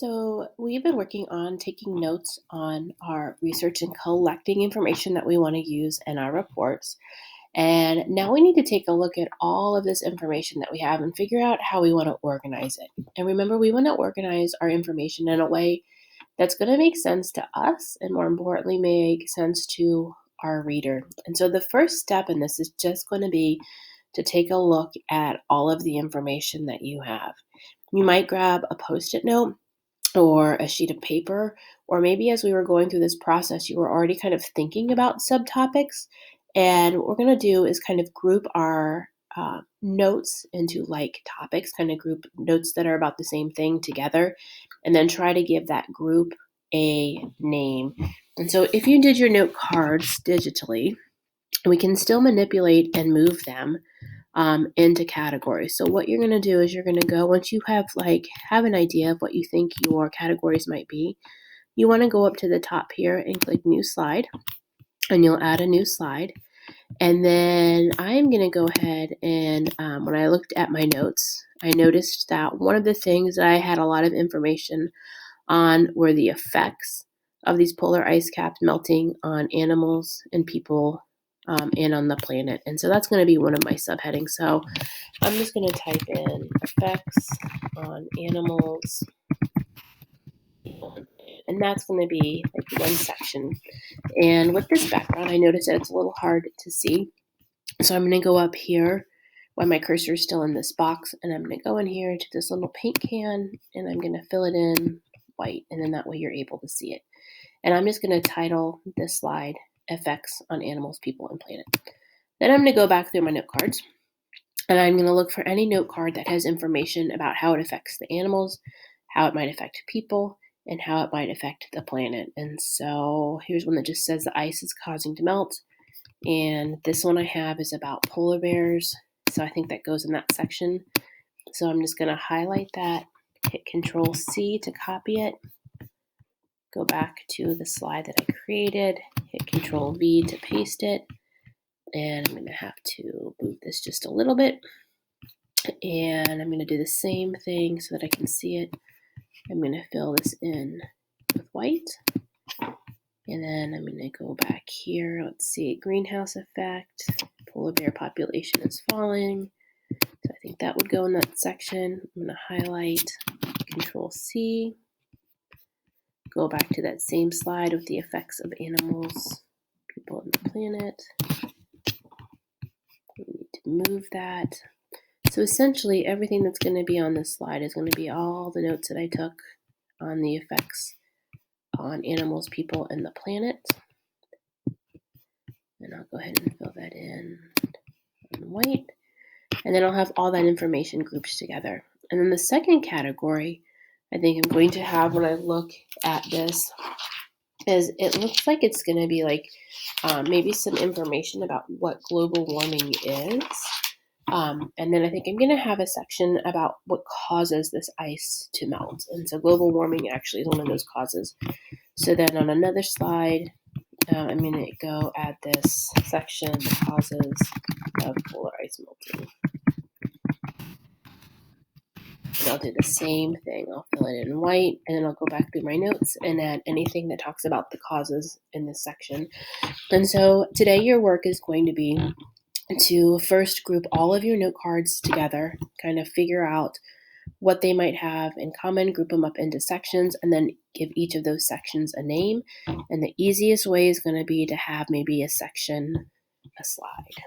So, we've been working on taking notes on our research and collecting information that we want to use in our reports. And now we need to take a look at all of this information that we have and figure out how we want to organize it. And remember, we want to organize our information in a way that's going to make sense to us and, more importantly, make sense to our reader. And so, the first step in this is just going to be to take a look at all of the information that you have. You might grab a post it note or a sheet of paper, or maybe as we were going through this process, you were already kind of thinking about subtopics. And what we're going to do is kind of group our notes into like topics, kind of group notes that are about the same thing together, and then try to give that group a name. And so if you did your note cards digitally, we can still manipulate and move them into categories. So what you're going to do is you're going to go once you have an idea of what you think your categories might be. You want to go up to the top here and click New Slide, and you'll add a new slide. And then I'm going to go ahead and when I looked at my notes, I noticed that one of the things that I had a lot of information on were the effects of these polar ice caps melting on animals and people and on the planet. And so that's going to be one of my subheadings. So I'm just going to type in effects on animals, and that's going to be like one section. And with this background, I noticed that it's a little hard to see. So I'm going to go up here while my cursor is still in this box, and I'm going to go in here to this little paint can, and I'm going to fill it in white, and then that way you're able to see it. And I'm just going to title this slide Effects on Animals, People, and Planet. Then I'm going to go back through my note cards, and I'm going to look for any note card that has information about how it affects the animals, how it might affect people, and how it might affect the planet. And so here's one that just says the ice is causing to melt. And this one I have is about polar bears. So I think that goes in that section. So I'm just going to highlight that, hit Control C to copy it, go back to the slide that I created, hit Control V to paste it. And I'm going to have to move this just a little bit. And I'm going to do the same thing so that I can see it. I'm going to fill this in with white. And then I'm going to go back here. Let's see, greenhouse effect. Polar bear population is falling. So I think that would go in that section. I'm going to highlight, Control C. Go back to that same slide with the effects of animals, people, and the planet. We need to move that. So essentially, everything that's going to be on this slide is going to be all the notes that I took on the effects on animals, people, and the planet. And I'll go ahead and fill that in white. And then I'll have all that information grouped together. And then the second category I think I'm going to have when I look at this is it looks like it's going to be like maybe some information about what global warming is. And then I think I'm going to have a section about what causes this ice to melt. And so global warming actually is one of those causes. So then on another slide, I'm going to go add this section, the causes of polar ice melting. And I'll do the same thing. I'll fill it in white, and then I'll go back through my notes and add anything that talks about the causes in this section. And so today your work is going to be to first group all of your note cards together, kind of figure out what they might have in common, group them up into sections, and then give each of those sections a name. And the easiest way is going to be to have maybe a section, a slide.